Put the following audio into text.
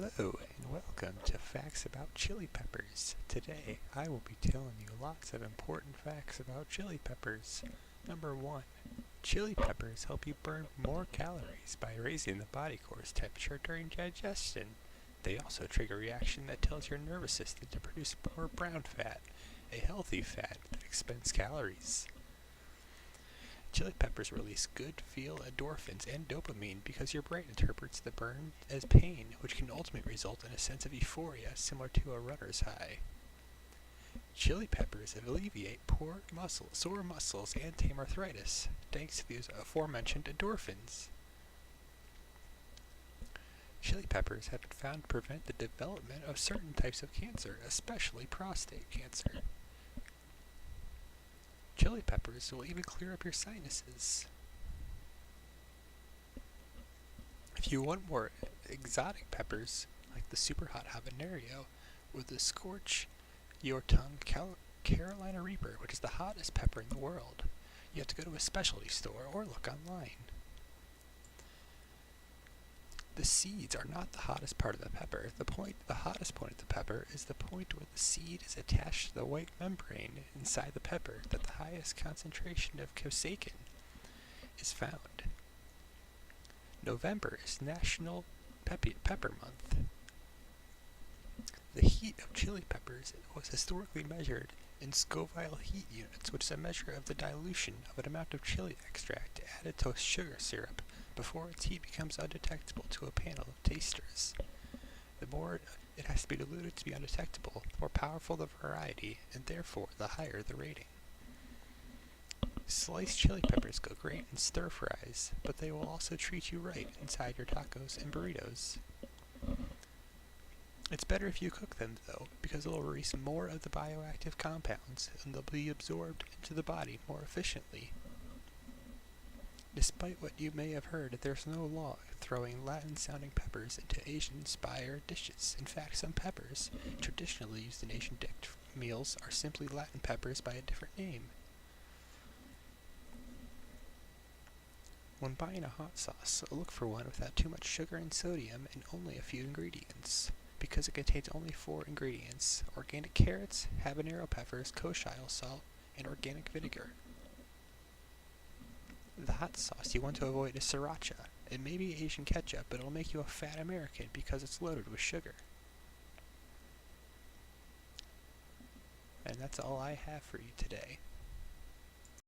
Hello and welcome to Facts About Chili Peppers. Today I will be telling you lots of important facts about chili peppers. Number 1. Chili peppers help you burn more calories by raising the body core's temperature during digestion. They also trigger a reaction that tells your nervous system to produce more brown fat, a healthy fat that expends calories. Chili peppers release good feel endorphins and dopamine because your brain interprets the burn as pain, which can ultimately result in a sense of euphoria similar to a runner's high. Chili peppers alleviate sore muscles and tame arthritis, thanks to these aforementioned endorphins. Chili peppers have been found to prevent the development of certain types of cancer, especially prostate cancer. Chili peppers will even clear up your sinuses. If you want more exotic peppers, like the super hot habanero, or the scorch your tongue Carolina Reaper, which is the hottest pepper in the world, you have to go to a specialty store or look online. The seeds are not the hottest part of the pepper. The hottest point of the pepper is the point where the seed is attached to the white membrane inside the pepper that the highest concentration of capsaicin is found. November is National Pepper Month. The heat of chili peppers was historically measured in Scoville heat units, which is a measure of the dilution of an amount of chili extract added to sugar syrup before its heat becomes undetectable to a panel of tasters. The more it has to be diluted to be undetectable, the more powerful the variety, and therefore the higher the rating. Sliced chili peppers go great in stir fries, but they will also treat you right inside your tacos and burritos. It's better if you cook them, though, because they'll release more of the bioactive compounds and they'll be absorbed into the body more efficiently. Despite what you may have heard, there's no law throwing Latin-sounding peppers into Asian-inspired dishes. In fact, some peppers, traditionally used in Asian-dipped meals, are simply Latin peppers by a different name. When buying a hot sauce, look for one without too much sugar and sodium and only a few ingredients, because it contains only 4 ingredients: organic carrots, habanero peppers, kosher salt, and organic vinegar. The hot sauce you want to avoid is sriracha. It may be Asian ketchup, but it'll make you a fat American because it's loaded with sugar. And that's all I have for you today.